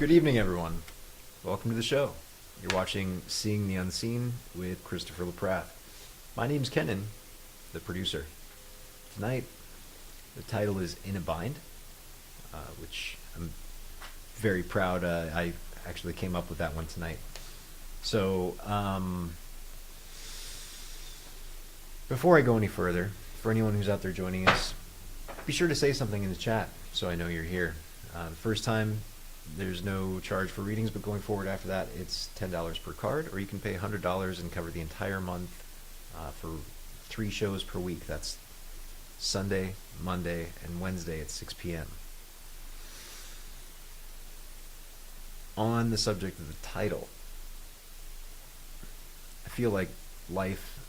Good evening, everyone. Welcome to the show. You're watching Seeing the Unseen with Christopher LaPrath. My name's Kenan, the producer. Tonight, the title is In a Bind, which I'm very proud. I actually came up with that one tonight. So, before I go any further, for anyone who's out there joining us, be sure to say something in the chat so I know you're here. The first time, there's no charge for readings, but going forward after that, it's $10 per card, or you can pay $100 and cover the entire month for 3 shows per week. That's Sunday, Monday, and Wednesday at 6 p.m. On the subject of the title, I feel like life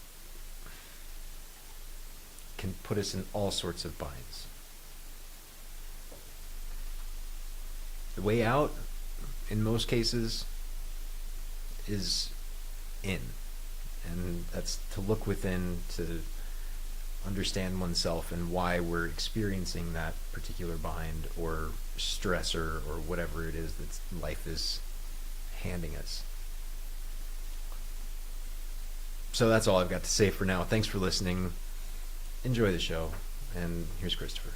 can put us in all sorts of binds. The way out, in most cases, is in. And that's to look within, to understand oneself and why we're experiencing that particular bind or stressor or whatever it is that life is handing us. So that's all I've got to say for now. Thanks for listening. Enjoy the show. And here's Christopher.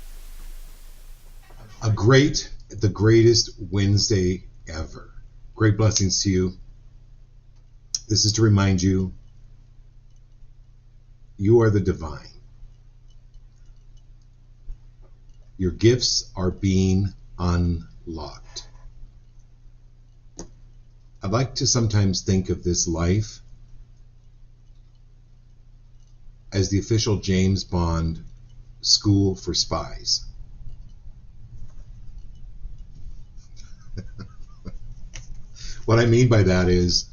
The greatest Wednesday ever. Great blessings to you. This is to remind you, you are the divine. Your gifts are being unlocked. I'd like to sometimes think of this life as the official James Bond school for spies. What I mean by that is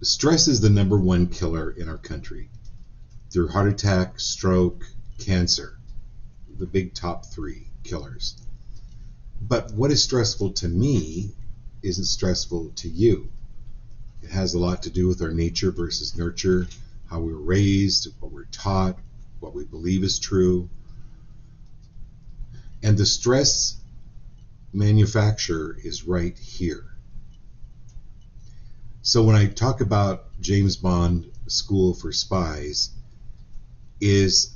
stress is the number one killer in our country through heart attack, stroke, cancer, the big top 3 killers. But what is stressful to me isn't stressful to you. It has a lot to do with our nature versus nurture, how we were raised, what we're taught, what we believe is true. And the stress manufacturer is right here. So when I talk about James Bond School for Spies, is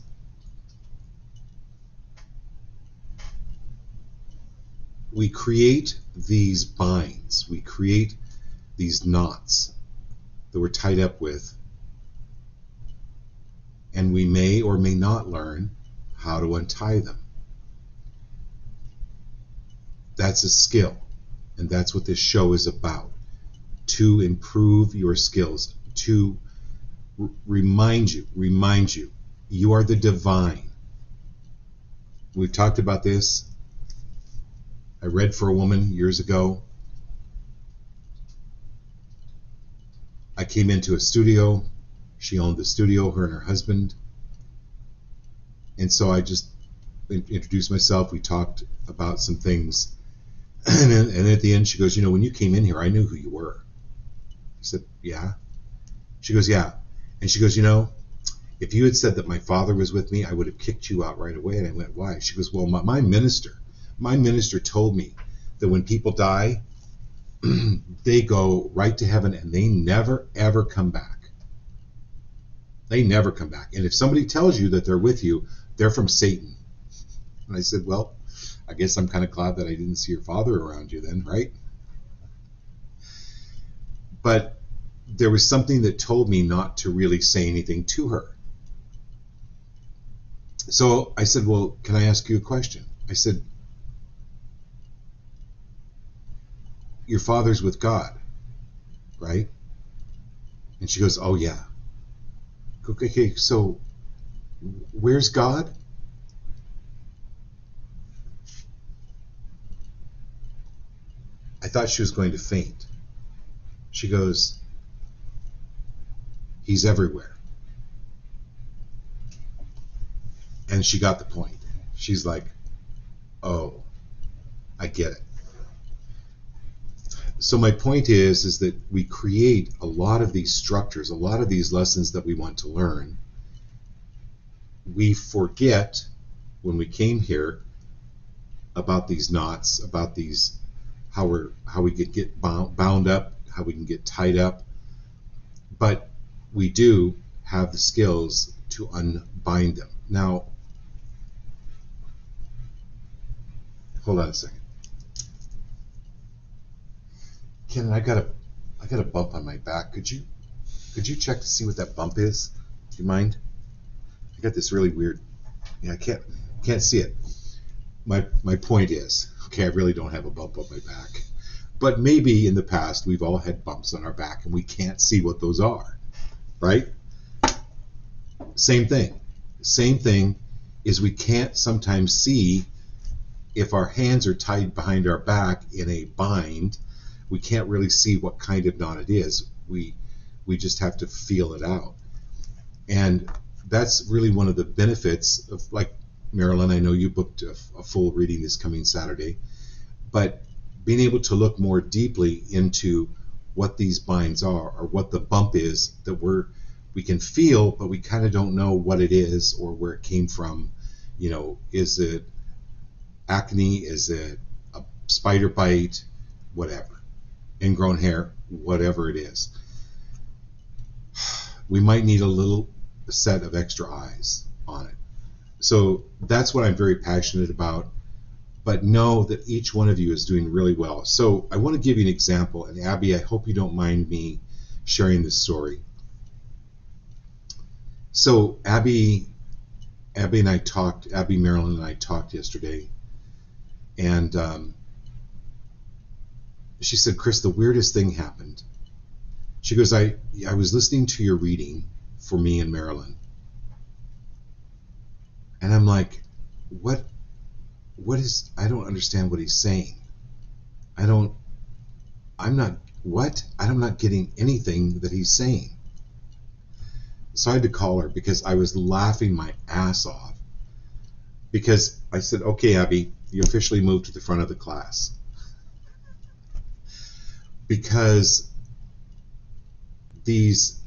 we create these binds, we create these knots that we're tied up with, and we may or may not learn how to untie them. That's a skill, and that's what this show is about, to improve your skills, to remind you, you are the divine. We've talked about this. I read for a woman years ago. I came into a studio. She owned the studio, her and her husband. And so I just introduced myself. We talked about some things. And at the end, she goes, when you came in here, I knew who you were. I said, yeah. She goes, yeah. And she goes, if you had said that my father was with me, I would have kicked you out right away. And I went, why? She goes, well, my minister told me that when people die, they go right to heaven and they never, ever come back. They never come back. And if somebody tells you that they're with you, they're from Satan. And I said, well, I guess I'm kind of glad that I didn't see your father around you then, right? But there was something that told me not to really say anything to her. So I said, well, can I ask you a question? I said, your father's with God, right? And she goes, oh yeah. Okay, so where's God? I thought she was going to faint. She goes, he's everywhere. And she got the point. She's like, oh, I get it. So my point is that we create a lot of these structures, a lot of these lessons that we want to learn. We forget when we came here about these knots, about these how we could get bound up, how we can get tied up, but we do have the skills to unbind them. Now, hold on a second. Ken, I got a bump on my back. Could you check to see what that bump is? Do you mind? I got this really weird. Yeah, I can't see it. My point is, okay, I really don't have a bump on my back, but maybe in the past we've all had bumps on our back and we can't see what those are, right? Same thing is we can't sometimes see if our hands are tied behind our back in a bind. We can't really see what kind of knot it is. We just have to feel it out. And that's really one of the benefits of, like, Marilyn, I know you booked a full reading this coming Saturday, but being able to look more deeply into what these binds are, or what the bump is that we can feel, but we kind of don't know what it is or where it came from. You know, is it acne? Is it a spider bite? Whatever. Ingrown hair, whatever it is. We might need a little set of extra eyes on it. So that's what I'm very passionate about. But know that each one of you is doing really well. So I want to give you an example. And Abby, I hope you don't mind me sharing this story. So Abby and I talked, Abby, Marilyn and I talked yesterday. And she said, Chris, the weirdest thing happened. She goes, I was listening to your reading for me and Marilyn. And I'm like, what is, I don't understand what he's saying. I'm not getting anything that he's saying. So I had to call her because I was laughing my ass off. Because I said, okay, Abby, you officially moved to the front of the class. Because these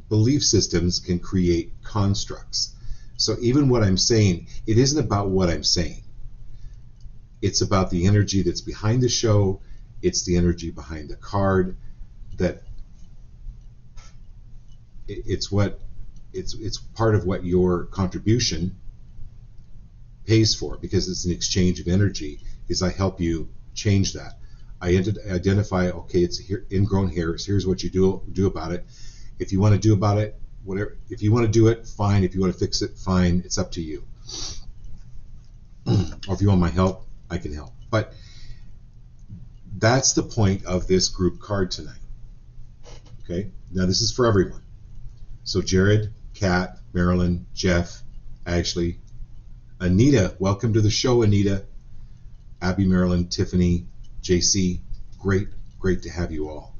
belief systems can create constructs. So even what I'm saying, it isn't about what I'm saying. It's about the energy that's behind the show. It's the energy behind the card. That it's part of what your contribution pays for, because it's an exchange of energy. Is I help you change that. I identify, okay, it's ingrown hairs. Here's what you do about it. If you want to do about it, whatever. If you want to do it, fine. If you want to fix it, fine. It's up to you. Or if you want my help, I can help. But that's the point of this group card tonight. Okay? Now this is for everyone. So Jared, Kat, Marilyn, Jeff, Ashley, Anita, welcome to the show, Anita. Abby, Marilyn, Tiffany, JC, great to have you all.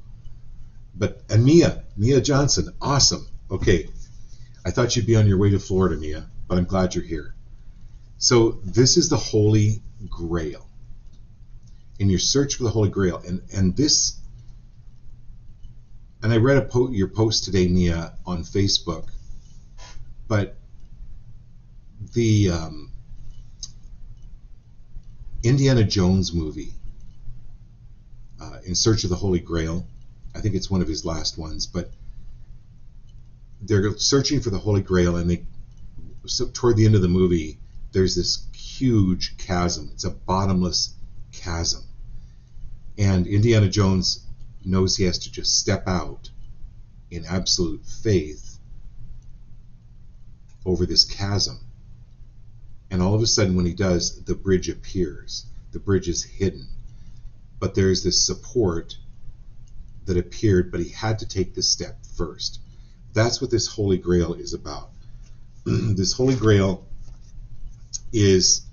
And Mia Johnson, awesome. Okay, I thought you'd be on your way to Florida, Mia, but I'm glad you're here. So this is the Holy Grail. In your search for the Holy Grail, and I read your post today, Mia, on Facebook, but the Indiana Jones movie, In Search of the Holy Grail, I think it's one of his last ones, but they're searching for the Holy Grail, and toward the end of the movie, there's this huge chasm. It's a bottomless chasm. And Indiana Jones knows he has to just step out in absolute faith over this chasm. And all of a sudden, when he does, the bridge appears. The bridge is hidden. But there's this support that appeared, but he had to take this step first. That's what this Holy Grail is about. This Holy Grail is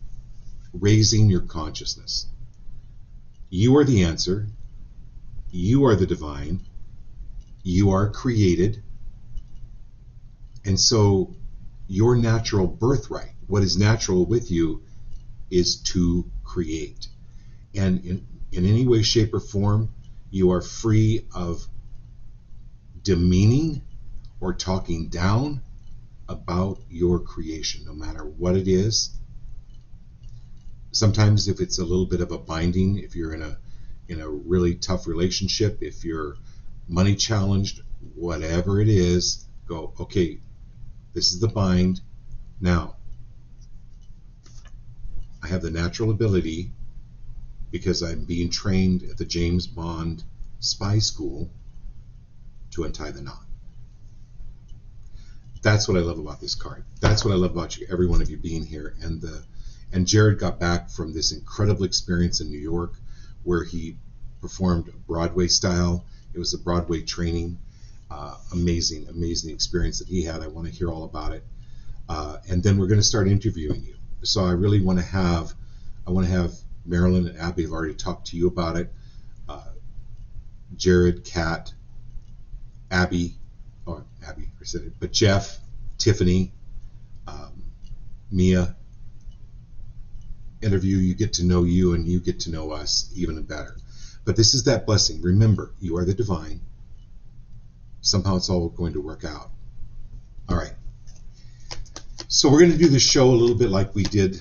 raising your consciousness. You are the answer. You are the divine. You are created. And so your natural birthright, what is natural with you, is to create. And in any way, shape, or form, you are free of demeaning or talking down about your creation, no matter what it is. Sometimes if it's a little bit of a binding, if you're in a really tough relationship, if you're money challenged, whatever it is, go, okay, this is the bind. Now, I have the natural ability, because I'm being trained at the James Bond spy school, to untie the knot. That's what I love about this card. That's what I love about you, every one of you being here. And Jared got back from this incredible experience in New York where he performed Broadway style. It was a Broadway training. Amazing experience that he had. I want to hear all about it. And then we're going to start interviewing you. So I really want to have Marilyn and Abby have already talked to you about it. Jared, Kat, Abby, I said it, but Jeff, Tiffany, Mia, interview, you get to know you and you get to know us even better. But this is that blessing. Remember, you are the divine. Somehow it's all going to work out. All right. So we're going to do the show a little bit like we did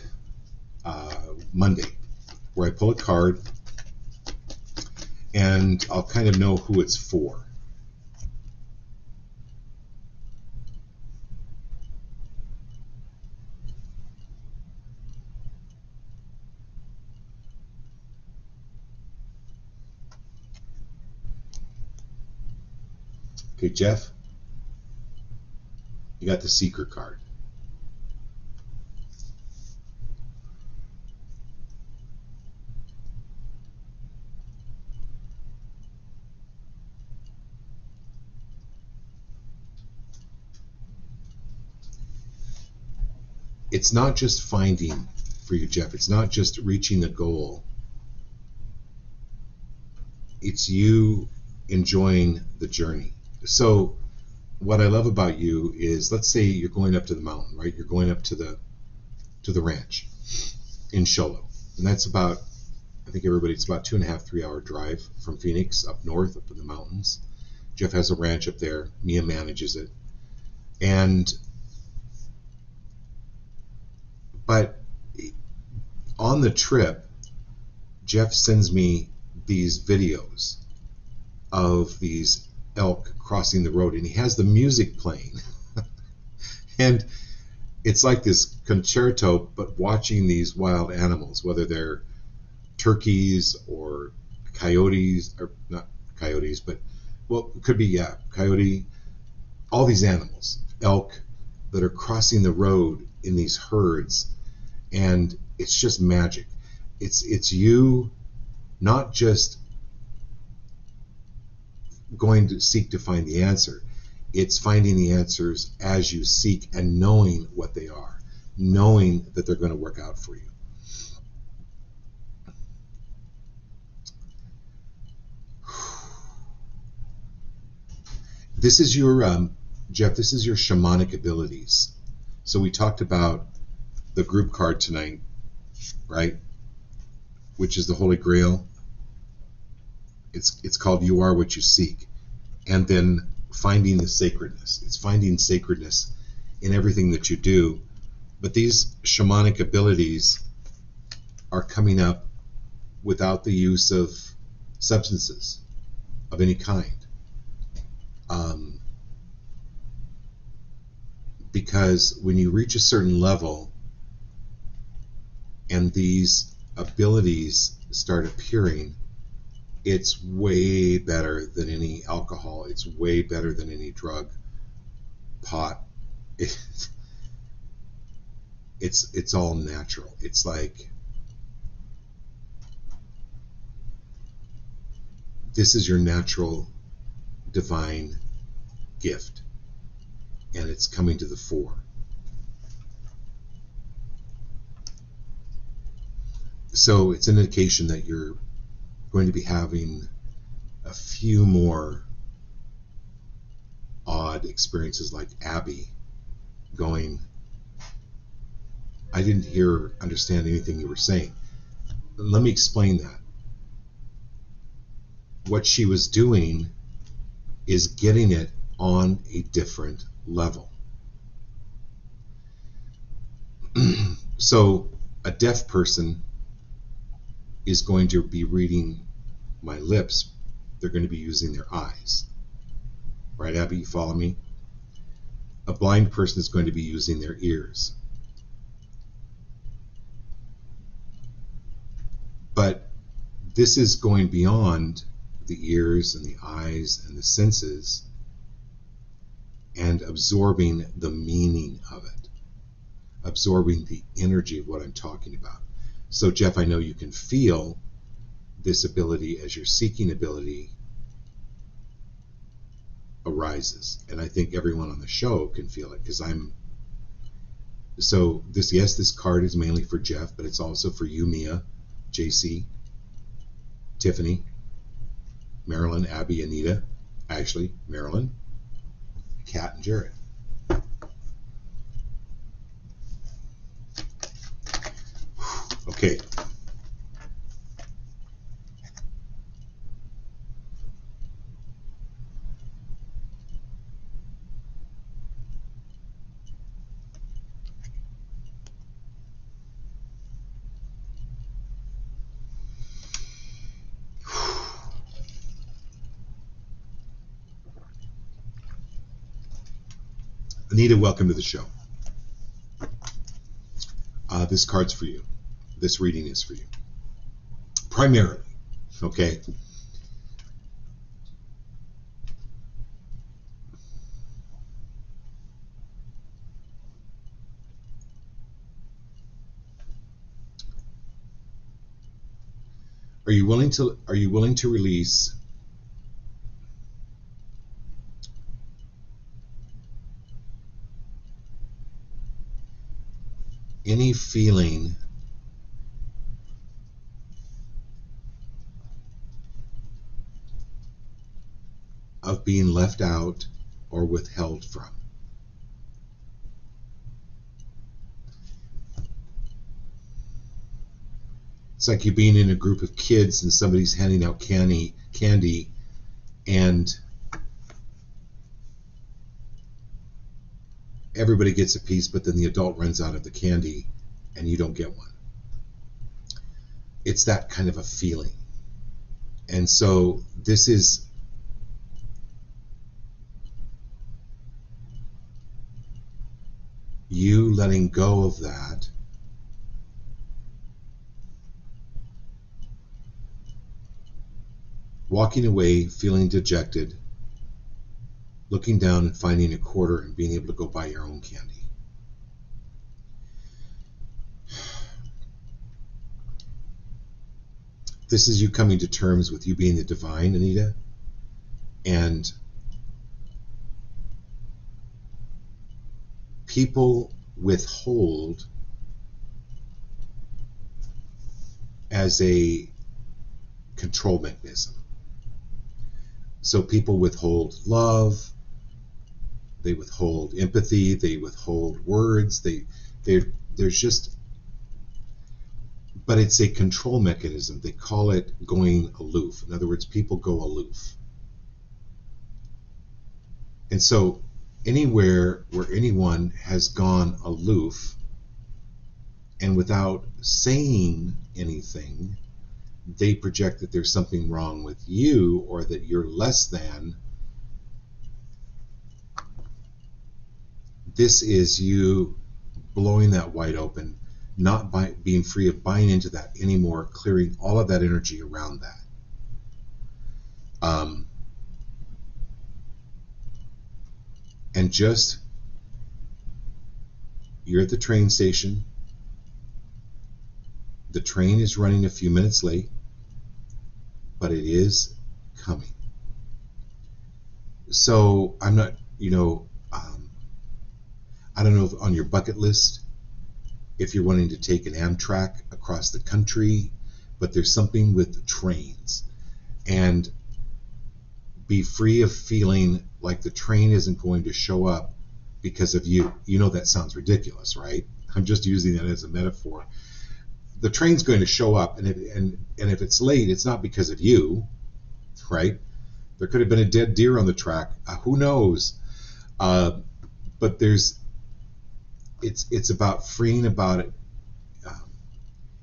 Monday, where I pull a card and I'll kind of know who it's for. Okay, Jeff, you got the Seeker card. It's not just finding for you, Jeff. It's not just reaching a goal. It's you enjoying the journey. So what I love about you is, let's say you're going up to the mountain, right? You're going up to the ranch in Show Low. And that's about, I think it's about 2.5, 3 hour drive from Phoenix up north, up in the mountains. Jeff has a ranch up there. Mia manages it. But on the trip, Jeff sends me these videos of these elk crossing the road, and he has the music playing. And it's like this concerto, but watching these wild animals, whether they're turkeys or coyotes, or not coyotes, but, well, it could be, yeah, coyote, all these animals, elk, that are crossing the road in these herds, and it's just magic. It's you not just going to seek to find the answer. It's finding the answers as you seek and knowing what they are, knowing that they're going to work out for you. This is your, Jeff, this is your shamanic abilities. So we talked about the group card tonight, right? Which is the Holy Grail. It's called You Are What You Seek. And then finding the sacredness. It's finding sacredness in everything that you do. But these shamanic abilities are coming up without the use of substances of any kind. Because when you reach a certain level and these abilities start appearing, it's way better than any alcohol. It's way better than any drug, pot. It's all natural. It's like, this is your natural divine gift, and it's coming to the fore. So it's an indication that you're going to be having a few more odd experiences, like Abby going, I didn't understand anything you were saying. Let me explain that. What she was doing is getting it on a different level. So a deaf person is going to be reading my lips, they're going to be using their eyes. Right, Abby, you follow me? A blind person is going to be using their ears. But this is going beyond the ears and the eyes and the senses and absorbing the meaning of it, absorbing the energy of what I'm talking about. So, Jeff, I know you can feel this ability as your seeking ability arises. And I think everyone on the show can feel it, because this card is mainly for Jeff, but it's also for you, Mia, JC, Tiffany, Marilyn, Abby, Anita, Ashley, Marilyn, Kat, and Jared. Okay. Anita, welcome to the show. This card's for you. This reading is for you. Primarily, okay? Are you willing to release any feeling of being left out or withheld from? It's like you being in a group of kids and somebody's handing out candy and everybody gets a piece, but then the adult runs out of the candy and you don't get one. It's that kind of a feeling. And so this is you letting go of that, walking away feeling dejected, looking down and finding a quarter and being able to go buy your own candy. This is you coming to terms with you being the divine, Anita, and people withhold as a control mechanism. So people withhold love, they withhold empathy, they withhold words, there's just, but it's a control mechanism. They call it going aloof. In other words, people go aloof. And so anywhere where anyone has gone aloof and without saying anything, they project that there's something wrong with you or that you're less than. This is you blowing that wide open, not being free of buying into that anymore, clearing all of that energy around that. And just, you're at the train station. The train is running a few minutes late, but it is coming. So I'm not, I don't know if on your bucket list, if you're wanting to take an Amtrak across the country, but there's something with the trains. And be free of feeling like the train isn't going to show up because of you. You know that sounds ridiculous, right? I'm just using that as a metaphor. The train's going to show up, and if it's late, it's not because of you, right? There could have been a dead deer on the track. Who knows? But it's about freeing about it.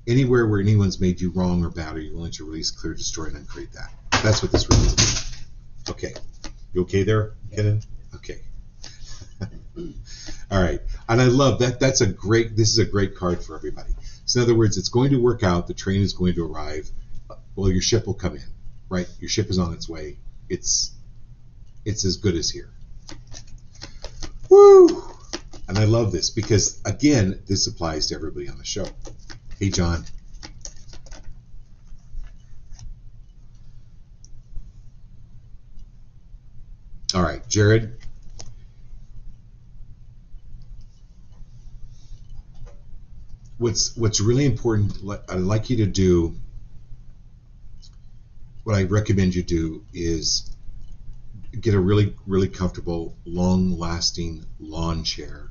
Anywhere where anyone's made you wrong or bad, are you willing to release, clear, destroy, and uncreate that? That's what this really is. Okay. You okay there, Kenan? Okay. All right. And I love that. This is a great card for everybody. So in other words, it's going to work out. The train is going to arrive. Well, your ship will come in, right? Your ship is on its way. It's as good as here. Woo! And I love this because, again, this applies to everybody on the show. Hey, John. All right, Jared. What's really important, I'd like you to do, what I recommend you do is get a really, really comfortable, long-lasting lawn chair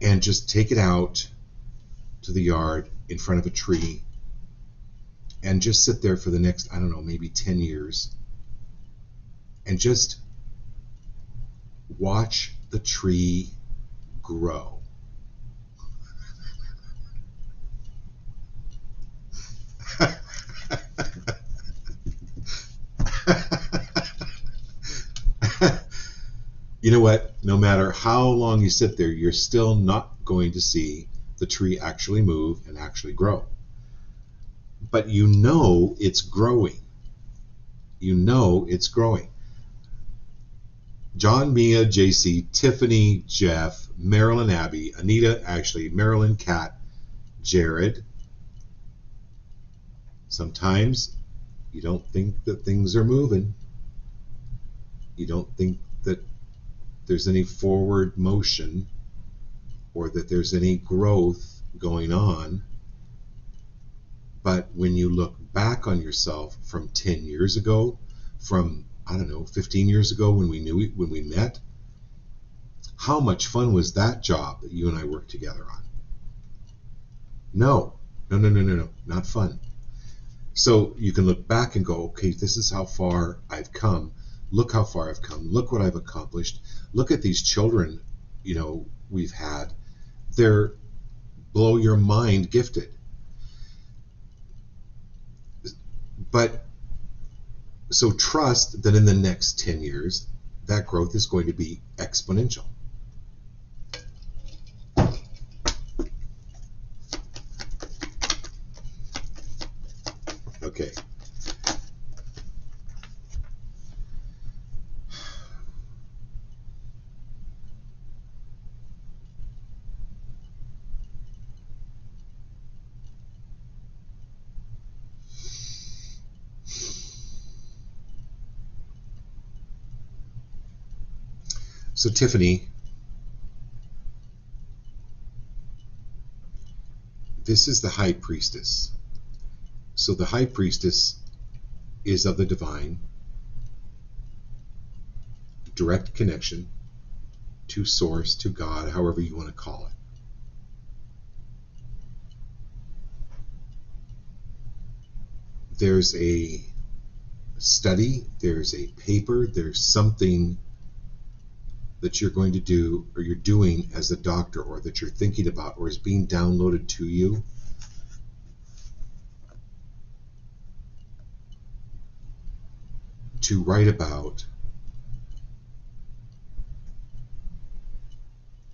and just take it out to the yard in front of a tree and just sit there for the next, I don't know, maybe 10 years and just watch the tree grow. You know what? No matter how long you sit there, you're still not going to see the tree actually move and actually grow. But you know it's growing. You know it's growing. John, Mia, JC, Tiffany, Jeff, Marilyn, Abby, Anita, Ashley, Marilyn, Kat, Jared. Sometimes you don't think that things are moving. You don't think that there's any forward motion or that there's any growth going on. But when you look back on yourself from 10 years ago, from, I don't know, 15 years ago when we met, how much fun was that job that you and I worked together on? No, not fun. So you can look back and go, okay, this is how far I've come. Look how far I've come. Look what I've accomplished. Look at these children, we've had. They're blow your mind gifted. But so trust that in the next 10 years, that growth is going to be exponential. Okay. So Tiffany, this is the high priestess. So the high priestess is of the divine, direct connection to source, to God, however you want to call it. There's a study, there's a paper, there's something that you're going to do or you're doing as a doctor or that you're thinking about or is being downloaded to you. To write about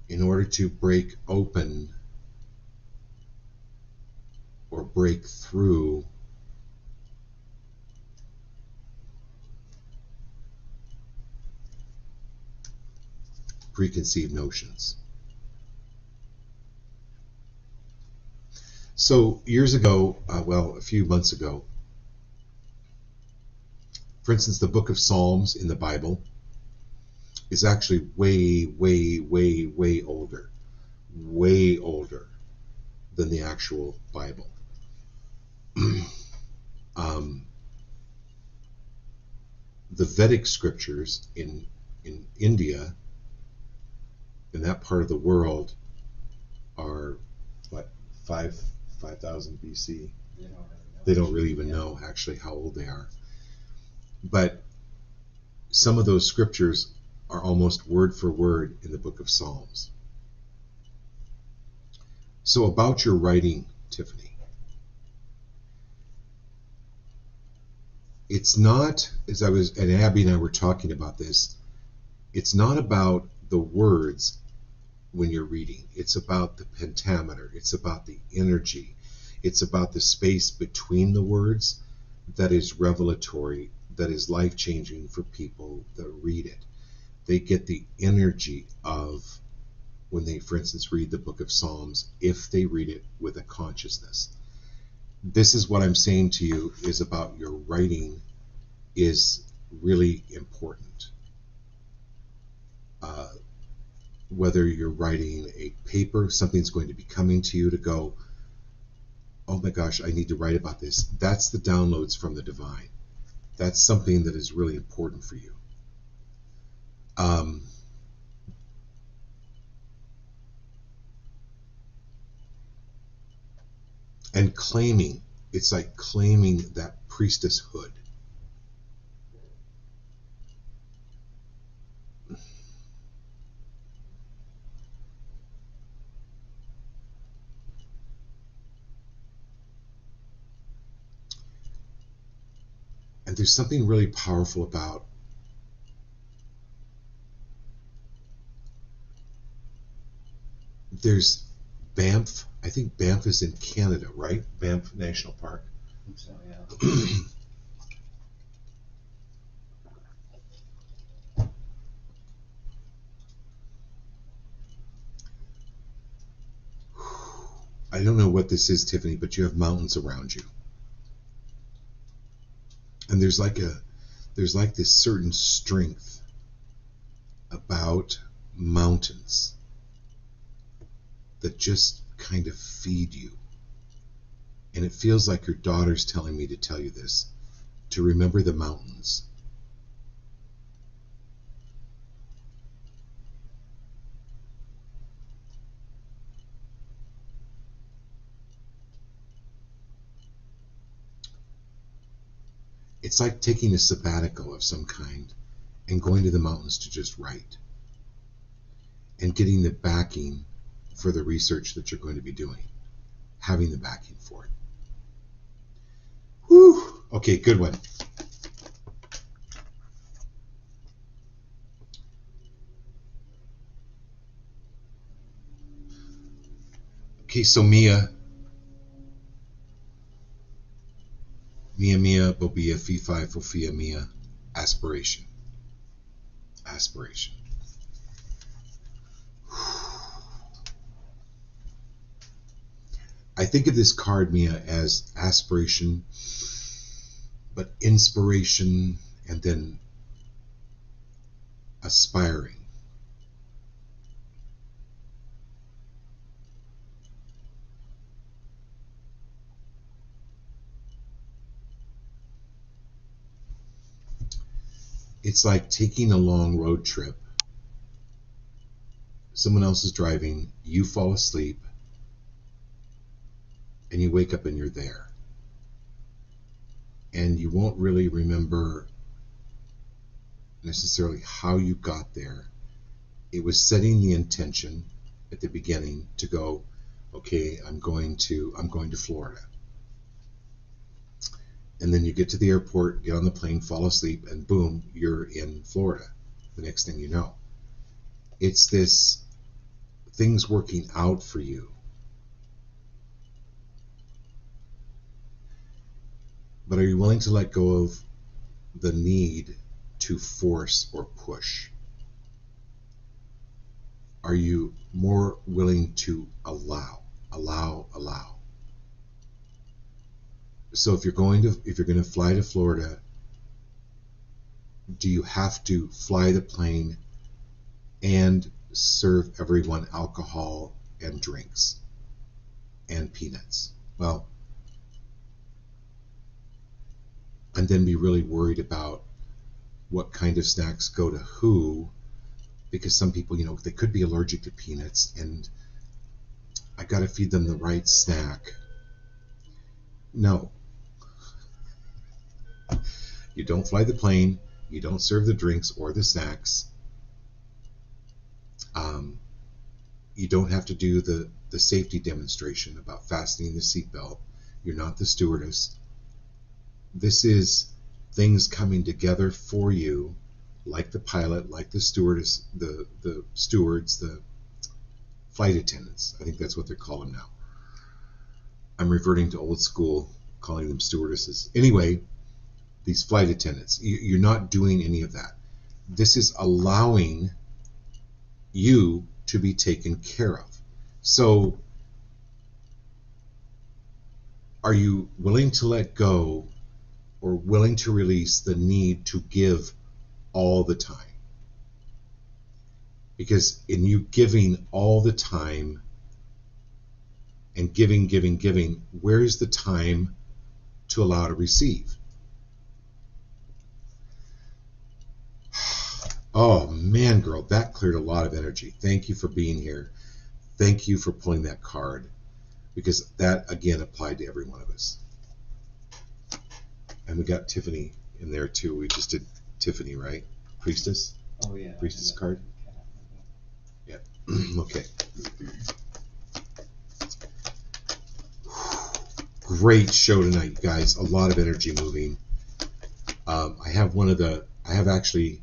in order to break open or break through preconceived notions. So years ago, a few months ago, for instance, the book of Psalms in the Bible is actually way older than the actual Bible. The Vedic scriptures in India, in that part of the world, are what, 5,000 BC? They don't really even know actually how old they are. But some of those scriptures are almost word for word in the book of Psalms. So about your writing, Tiffany, it's not, and Abby and I were talking about this, it's not about the words when you're reading. It's about the pentameter. It's about the energy. It's about the space between the words that is revelatory, that is life-changing for people that read it. They get the energy of when they, for instance, read the book of Psalms, if they read it with a consciousness. This is what I'm saying to you is about your writing is really important. Whether you're writing a paper, something's going to be coming to you to go, oh my gosh, I need to write about this. That's the downloads from the divine. That's something that is really important for you. And claiming, it's like claiming that priestesshood. And there's something really powerful about there's Banff. I think Banff is in Canada, right? Banff National Park. I think so, yeah. I don't know what this is, Tiffany, but you have mountains around you. And there's like this certain strength about mountains that just kind of feed you. And it feels like your daughter's telling me to tell you this, to remember the mountains. It's like taking a sabbatical of some kind and going to the mountains to just write and getting the backing for the research that you're going to be doing, having the backing for it. Whew. Okay, good one. Okay, so Mia, Bobia, Fi, Fofia, Mia, aspiration. Aspiration. I think of this card, Mia, as aspiration, but inspiration, and then aspiring. It's like taking a long road trip. Someone else is driving, you fall asleep, and you wake up and you're there. And you won't really remember necessarily how you got there. It was setting the intention at the beginning to go, okay, I'm going to Florida. And then you get to the airport, get on the plane, fall asleep, and boom, you're in Florida the next thing you know. It's this things working out for you. But are you willing to let go of the need to force or push? Are you more willing to allow? So if you're going to fly to Florida, do you have to fly the plane and serve everyone alcohol and drinks and peanuts? Well, and then be really worried about what kind of snacks go to who, because some people, they could be allergic to peanuts, and I got to feed them the right snack. No. You don't fly the plane, you don't serve the drinks or the snacks. You don't have to do the the safety demonstration about fastening the seatbelt. You're not the stewardess. This is things coming together for you, like the pilot, like the stewardess, the stewards, the flight attendants. I think that's what they're calling now. I'm reverting to old school, calling them stewardesses. Anyway, these flight attendants, you're not doing any of that. This is allowing you to be taken care of. So, are you willing to let go or willing to release the need to give all the time? Because in you giving all the time and giving, where's the time to allow to receive? Oh man, girl, that cleared a lot of energy. Thank you for being here. Thank you for pulling that card, because that again applied to every one of us. And we got Tiffany in there too. We just did Tiffany, right? Priestess? Oh, yeah. Priestess card? Yeah. Okay. Great show tonight, guys. A lot of energy moving. I have actually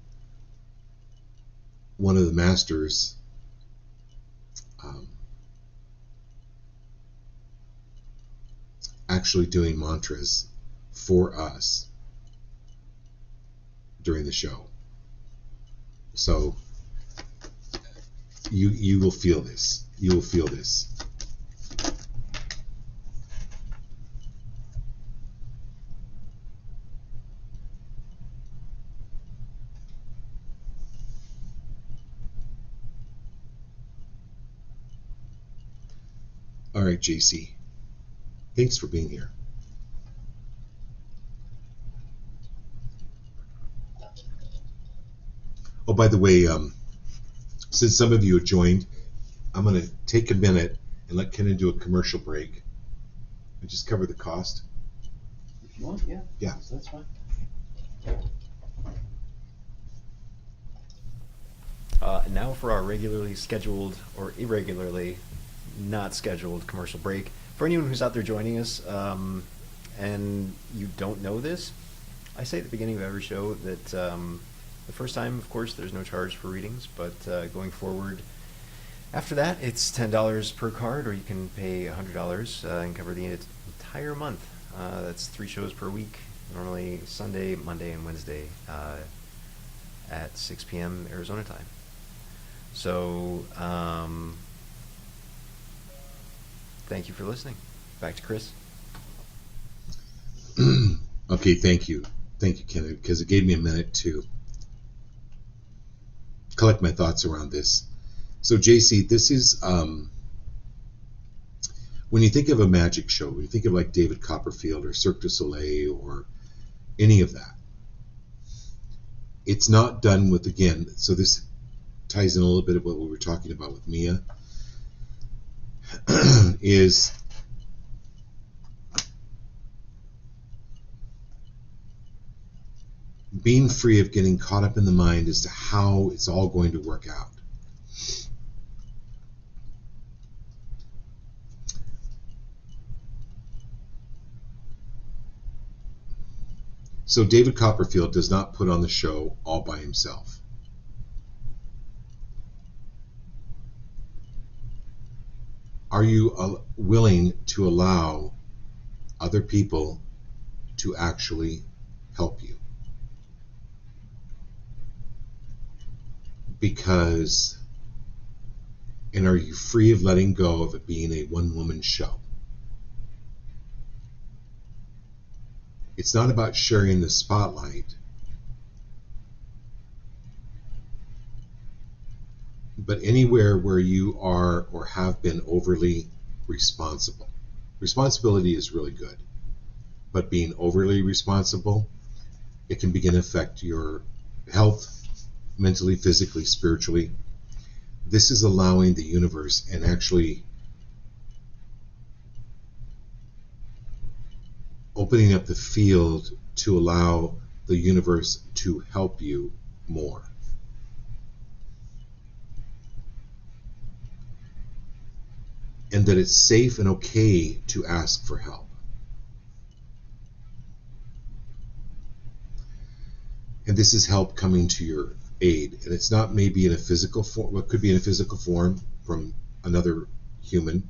one of the masters actually doing mantras for us during the show. So you will feel this. You will feel this. All right, JC. Thanks for being here. Oh, by the way, since some of you have joined, I'm going to take a minute and let Kenan do a commercial break and just cover the cost. If you want, yeah. Yeah. So that's fine. Now for our regularly scheduled or irregularly not scheduled commercial break. For anyone who's out there joining us and you don't know this, I say at the beginning of every show that the first time, of course, there's no charge for readings, but going forward, after that, it's $10 per card, or you can pay $100 and cover the entire month. That's 3 shows per week, normally Sunday, Monday, and Wednesday at 6 p.m. Arizona time. So, thank you for listening. Back to Chris. Okay, thank you. Thank you, Kenan, because it gave me a minute to collect my thoughts around this. So, JC, this is, when you think of a magic show, when you think of like David Copperfield or Cirque du Soleil or any of that, it's not done with, again, so this ties in a little bit of what we were talking about with Mia, is being free of getting caught up in the mind as to how it's all going to work out. So David Copperfield does not put on the show all by himself. Are you willing to allow other people to actually help you? Because, and are you free of letting go of it being a one-woman show? It's not about sharing the spotlight, but anywhere where you are or have been overly responsible. Responsibility is really good, but being overly responsible, it can begin to affect your health, mentally, physically, spiritually. This is allowing the universe and actually opening up the field to allow the universe to help you more. and that it's safe and okay to ask for help. And this is help coming to your aid. And it's not maybe in a physical form, what could be in a physical form from another human.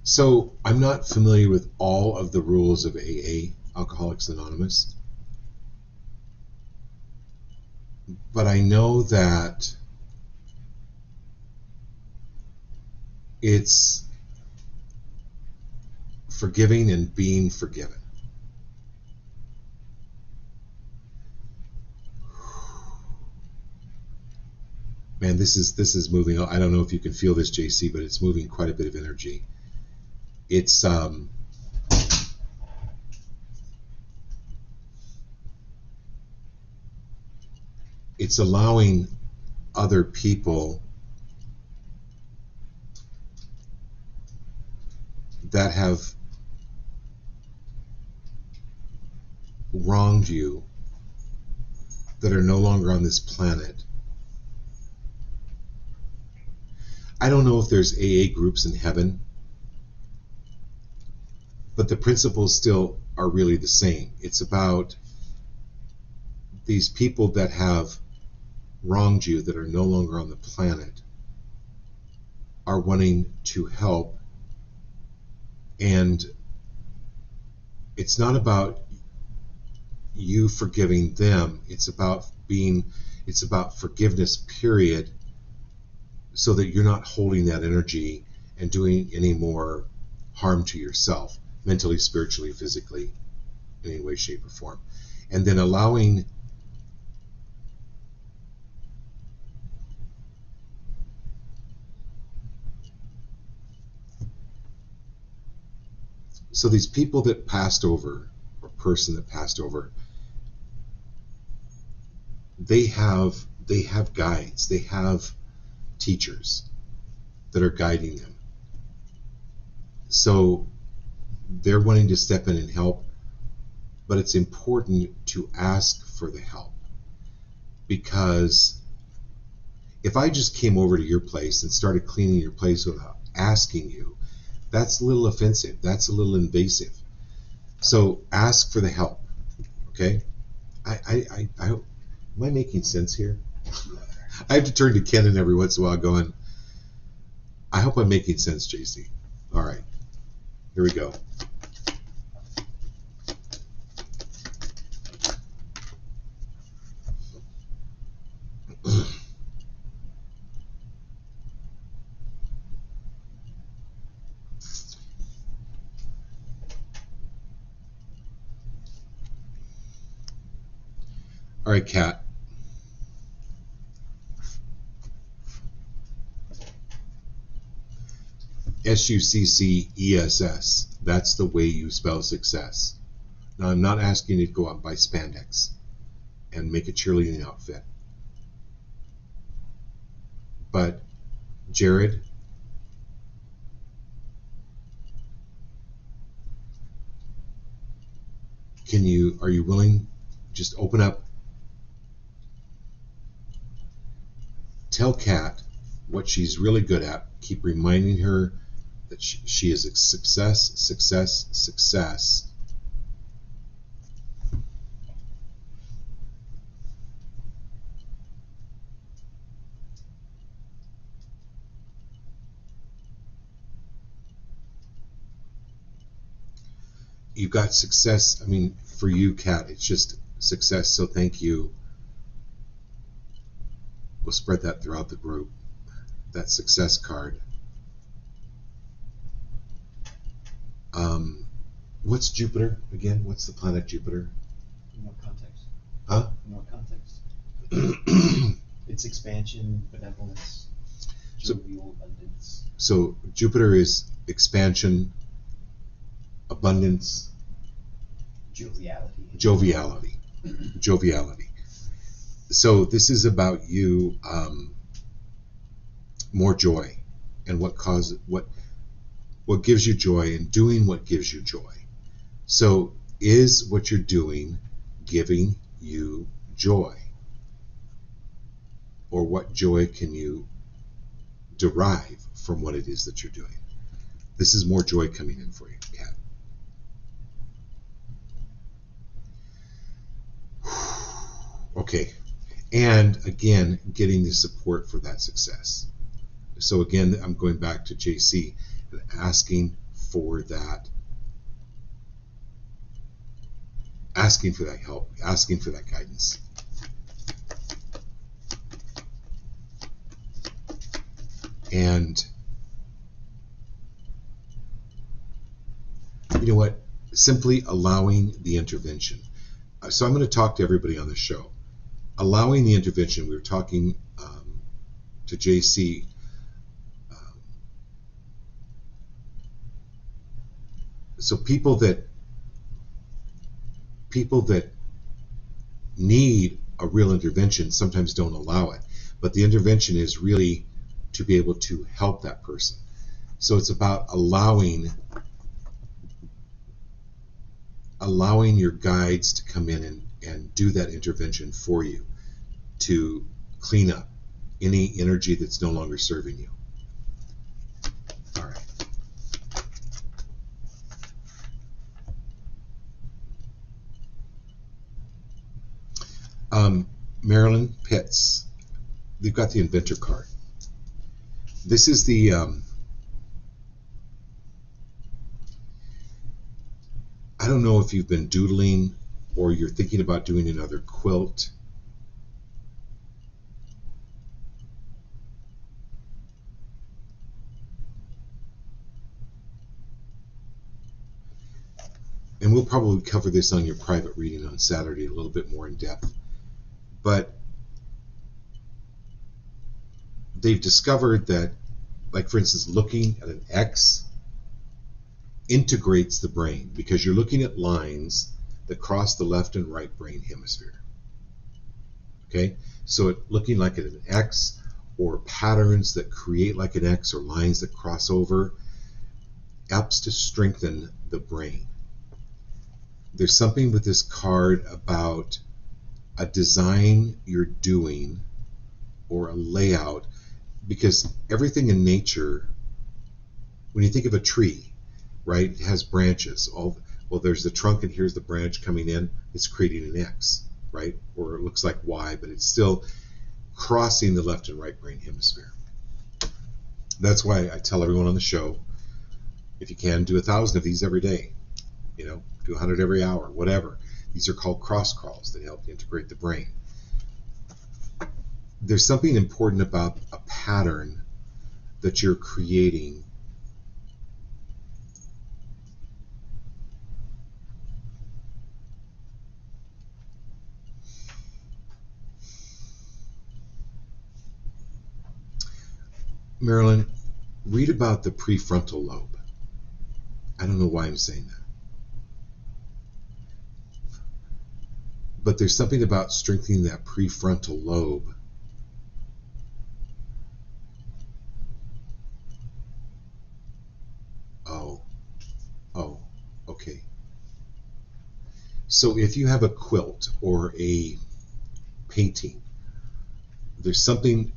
So I'm not familiar with all of the rules of AA, Alcoholics Anonymous, but I know that it's forgiving and being forgiven. Man, this is moving. I don't know if you can feel this, JC, but it's moving quite a bit of energy. It's allowing other people that have wronged you, that are no longer on this planet. I don't know if there's AA groups in heaven, but the principles still are really the same. It's about these people that have wronged you, that are no longer on the planet, are wanting to help. And it's not about you forgiving them, it's about forgiveness, period, so that you're not holding that energy and doing any more harm to yourself, mentally, spiritually, physically, in any way, shape, or form. And then allowing so these people that passed over, or person that passed over, they have guides, they have teachers that are guiding them. So they're wanting to step in and help, but it's important to ask for the help. Because if I just came over to your place and started cleaning your place without asking you, that's a little offensive, that's a little invasive. So ask for the help, okay? I hope, am I making sense here? I have to turn to Kenan every once in a while going, I hope I'm making sense, JC. All right, here we go. All right, Kat. SUCCESS. That's the way you spell success. Now, I'm not asking you to go out and buy spandex and make a cheerleading outfit. But, Jared, are you willing? Just open up. Tell Kat what she's really good at. Keep reminding her that she is a success, success, success. You've got success. I mean, for you, Kat, it's just success. So thank you. We'll spread that throughout the group. That success card. What's Jupiter again? What's the planet Jupiter? In what context? Huh? In what context? It's expansion, benevolence, jovial abundance. So Jupiter is expansion, abundance, Joviality. Joviality. So this is about you, more joy, and what gives you joy, and doing what gives you joy. So is what you're doing giving you joy? Or what joy can you derive from what it is that you're doing? This is more joy coming in for you, Kat. Okay. And again, getting the support for that success. So again, I'm going back to JC and asking for that help, asking for that guidance. And you know what? Simply allowing the intervention. So I'm going to talk to everybody on the show. Allowing the intervention, we were talking to JC. So people that need a real intervention sometimes don't allow it. But the intervention is really to be able to help that person. So it's about allowing your guides to come in and do that intervention for you, to clean up any energy that's no longer serving you. All right. Marilyn Pitts, they've got the inventor card. This is the I don't know if you've been doodling or you're thinking about doing another quilt. And we'll probably cover this on your private reading on Saturday a little bit more in depth. But they've discovered that, like for instance, looking at an X integrates the brain, because you're looking at lines that cross the left and right brain hemisphere. Okay, so looking like an X, or patterns that create like an X, or lines that cross over, helps to strengthen the brain. There's something with this card about a design you're doing or a layout, because everything in nature, when you think of a tree, right, it has branches. Well, there's the trunk and here's the branch coming in. It's creating an X, right? Or it looks like Y, but it's still crossing the left and right brain hemisphere. That's why I tell everyone on the show, if you can, do 1,000 of these every day. You know, do 100 every hour, whatever. These are called cross crawls that help integrate the brain. There's something important about a pattern that you're creating. Marilyn, read about the prefrontal lobe. I don't know why I'm saying that. But there's something about strengthening that prefrontal lobe. Oh, okay. So if you have a quilt or a painting, there's something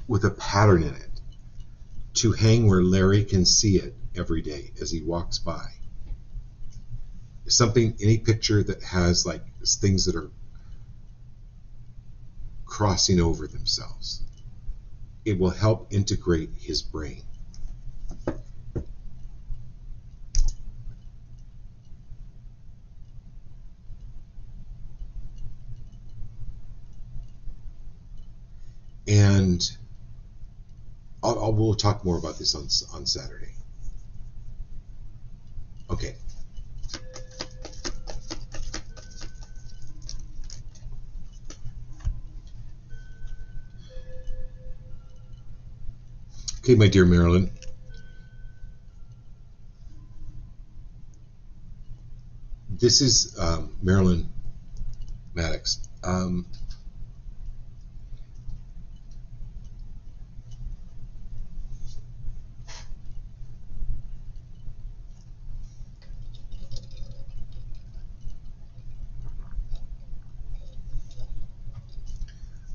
with a pattern in it to hang where Larry can see it every day as he walks by. Something, any picture that has like things that are crossing over themselves, it will help integrate his brain. And we'll talk more about this on Saturday. Okay. Okay, my dear Marilyn. This is Marilyn Maddox.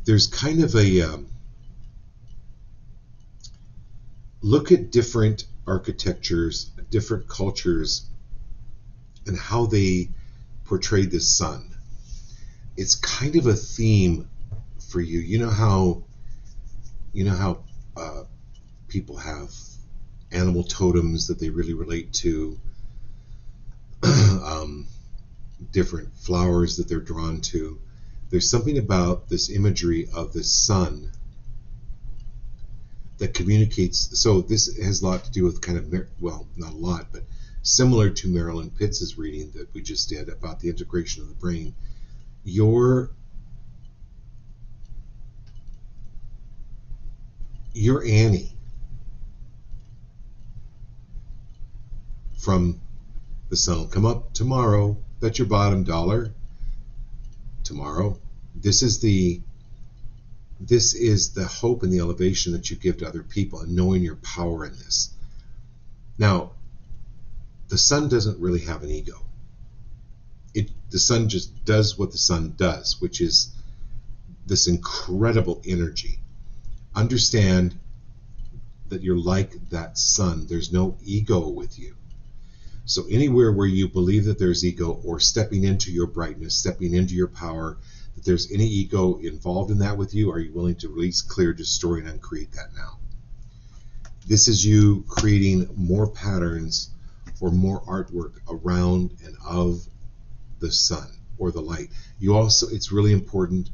There's kind of a look at different architectures, different cultures, and how they portray the sun. It's kind of a theme for you. You know how people have animal totems that they really relate to, different flowers that they're drawn to. There's something about this imagery of the sun that communicates. So this has a lot to do with kind of, well, not a lot, but similar to Marilyn Pitts's reading that we just did about the integration of the brain. You're Annie from The Sun Will Come Up Tomorrow, Bet Your Bottom Dollar. Tomorrow. This is the hope and the elevation that you give to other people, and knowing your power in this. Now, the sun doesn't really have an ego. The sun just does what the sun does, which is this incredible energy. Understand that you're like that sun. There's no ego with you. So anywhere where you believe that there's ego, or stepping into your brightness, stepping into your power, that there's any ego involved in that with you, are you willing to release, clear, destroy, and uncreate that now? This is you creating more patterns or more artwork around and of the sun or the light. You also, it's really important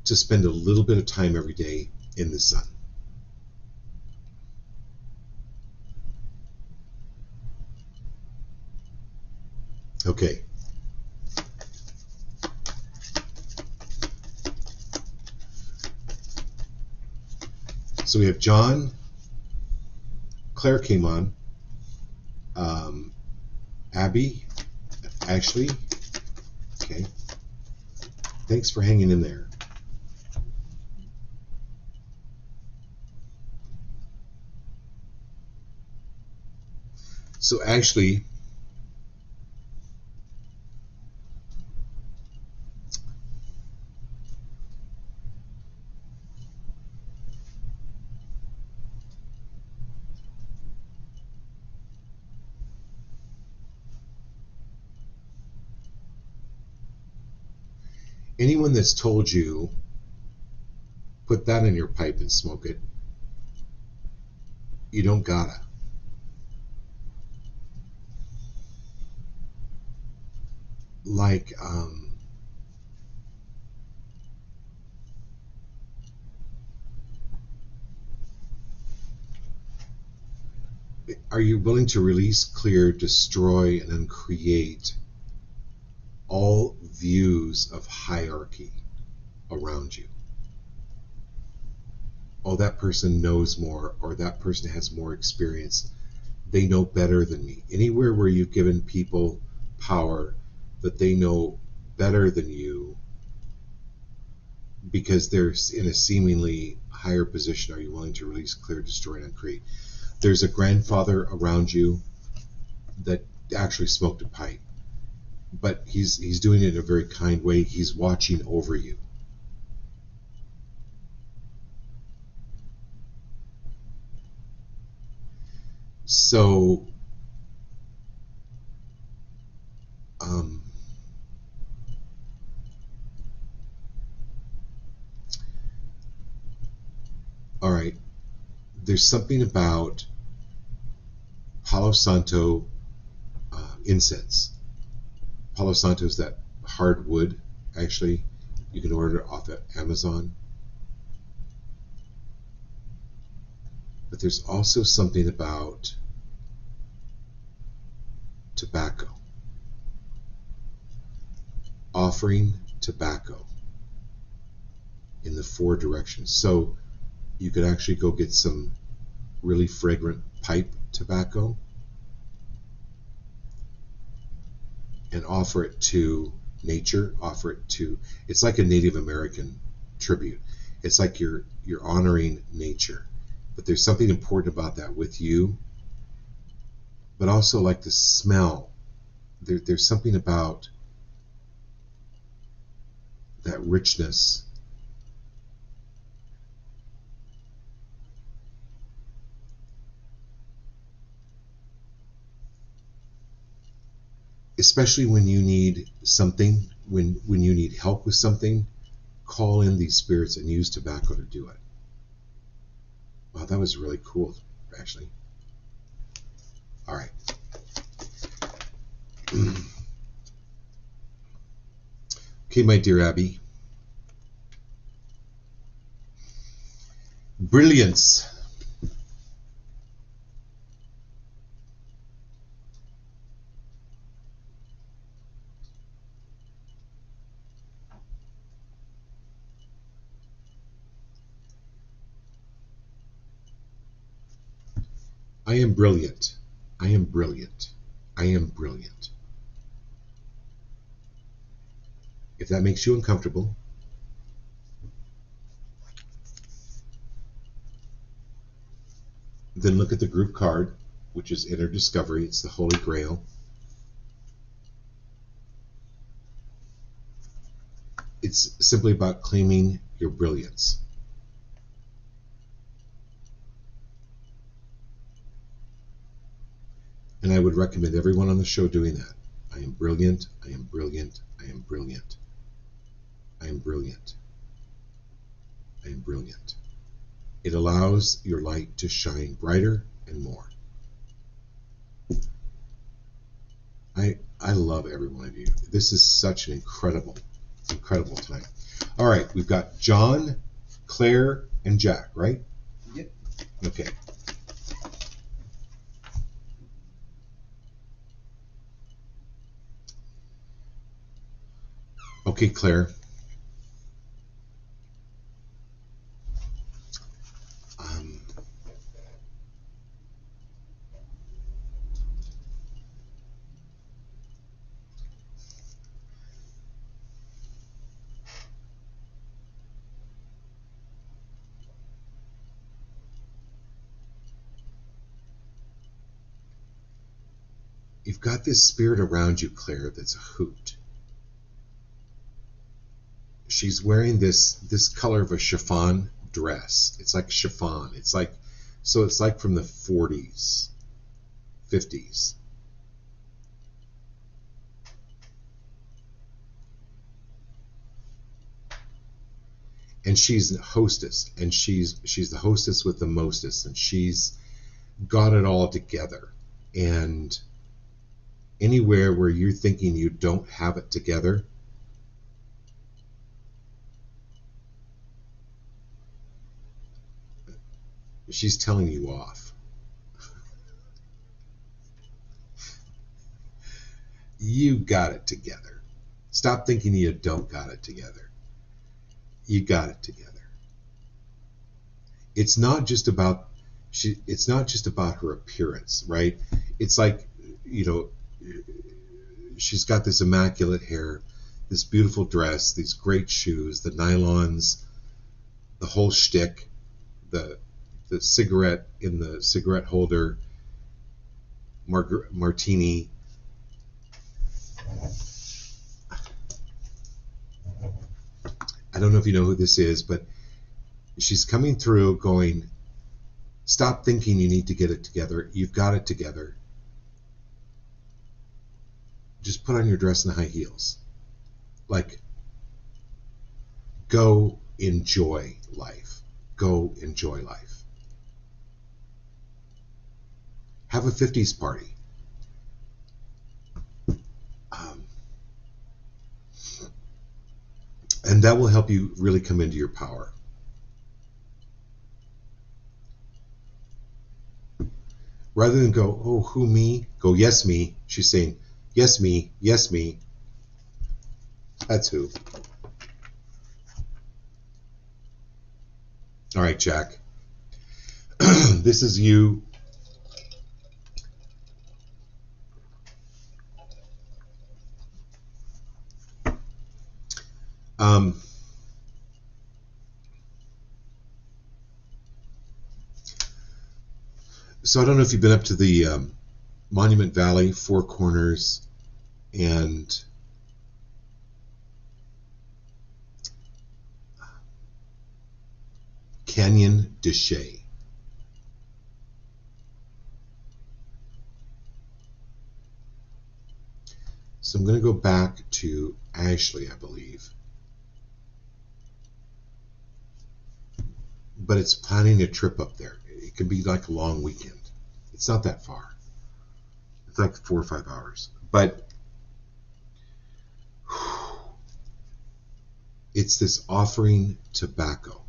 to spend a little bit of time every day in the sun. Okay. So we have John, Claire came on, Abby, Ashley. Okay. Thanks for hanging in there. So Ashley, anyone that's told you, put that in your pipe and smoke it, you don't gotta. Like, are you willing to release, clear, destroy, and uncreate all views of hierarchy around you? Oh, that person knows more, or that person has more experience. They know better than me. Anywhere where you've given people power that they know better than you because they're in a seemingly higher position, are you willing to release, clear, destroy, and uncreate? There's a grandfather around you that actually smoked a pipe, but he's doing it in a very kind way. He's watching over you. So, all right, there's something about Palo Santo incense. Palo Santo is that hard wood, actually. You can order it off of Amazon. But there's also something about tobacco. Offering tobacco in the 4 directions. So you could actually go get some really fragrant pipe tobacco. and offer it to nature, it's like a Native American tribute. It's like you're honoring nature. But there's something important about that with you, but also like the smell. There's something about that richness. Especially when you need something, when you need help with something, call in these spirits and use tobacco to do it. Wow, that was really cool, actually. All right. Okay, my dear Abby. Brilliance. I am brilliant. I am brilliant. I am brilliant. If that makes you uncomfortable, then look at the group card, which is Inner Discovery. It's the Holy Grail. It's simply about claiming your brilliance. And I would recommend everyone on the show doing that. I am brilliant. I am brilliant. I am brilliant. I am brilliant. I am brilliant. It allows your light to shine brighter and more. I love every one of you. This is such an incredible time. All right, we've got John, Claire, and Jack, right? Yep. Okay. Okay, Claire. You've got this spirit around you, Claire, that's a hoot. She's wearing this color of a chiffon dress. It's like chiffon. It's like from the 40s, 50s. And she's the hostess, and she's the hostess with the mostest, and she's got it all together. And anywhere where you're thinking you don't have it together, she's telling you off. You got it together. Stop thinking you don't got it together. You got it together. It's not just about her appearance, right? It's like, she's got this immaculate hair, this beautiful dress, these great shoes, the nylons, the whole shtick, the cigarette in the cigarette holder, martini. I don't know if you know who this is, but she's coming through going, stop thinking you need to get it together. You've got it together. Just put on your dress and high heels. Like, go enjoy life. Go enjoy life. Have a 50s party. And that will help you really come into your power. Rather than go, oh, who, me? Go, yes, me. She's saying, yes, me, yes, me. That's who. All right, Jack. This is you. So I don't know if you've been up to the Monument Valley, Four Corners, and Canyon de Chelly. So I'm going to go back to Ashley, I believe. But it's planning a trip up there. It can be like a long weekend. It's not that far. It's like 4 or 5 hours. But it's this offering tobacco.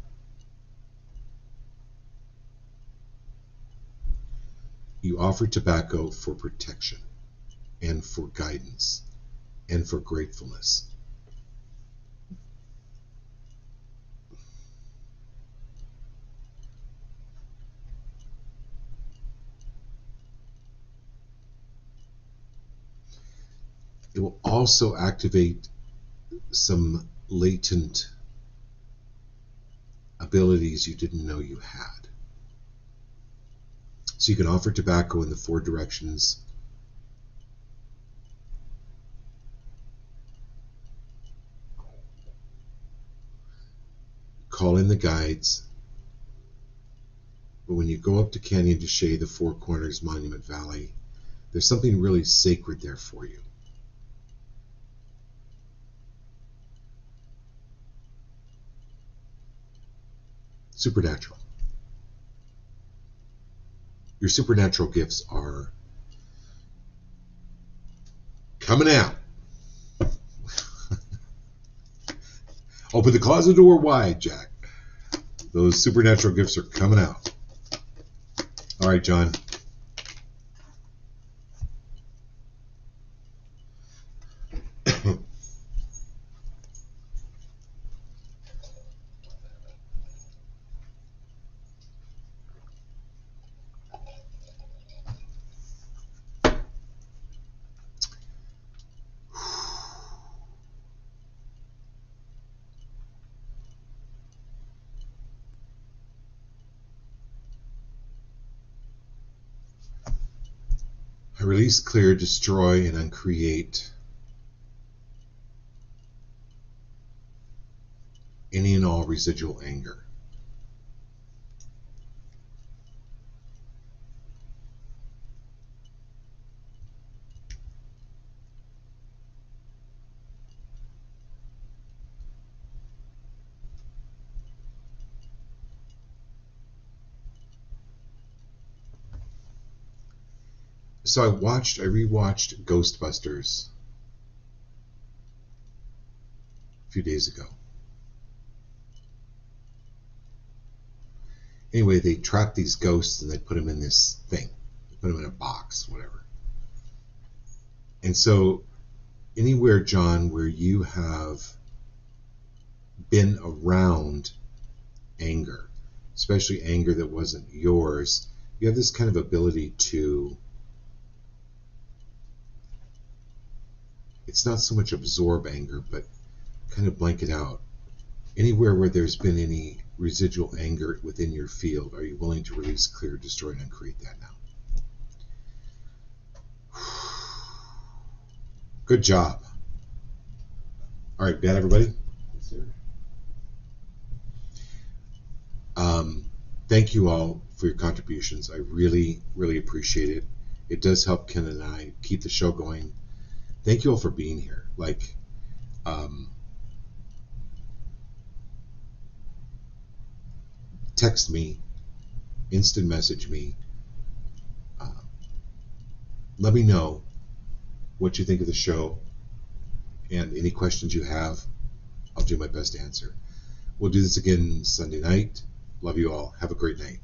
You offer tobacco for protection and for guidance and for gratefulness. It will also activate some latent abilities you didn't know you had. So you can offer tobacco in the 4 directions. Call in the guides. But when you go up to Canyon de Chelly, the Four Corners, Monument Valley, there's something really sacred there for you. Supernatural. Your supernatural gifts are coming out. Open the closet door wide, Jack. Those supernatural gifts are coming out. All right, John. I release, clear, destroy, and uncreate any and all residual anger. So I rewatched Ghostbusters a few days ago. Anyway, they trap these ghosts and they put them in this thing. They put them in a box, whatever. And so anywhere, John, where you have been around anger, especially anger that wasn't yours, you have this kind of ability to, it's not so much absorb anger, but kind of blank it out. Anywhere where there's been any residual anger within your field, are you willing to release, clear, destroy, and uncreate that now? Good job. All right, bad, everybody? Yes, sir. Thank you all for your contributions. I really, really appreciate it. It does help Ken and I keep the show going. Thank you all for being here. Text me, instant message me. Let me know what you think of the show and any questions you have. I'll do my best to answer. We'll do this again Sunday night. Love you all. Have a great night.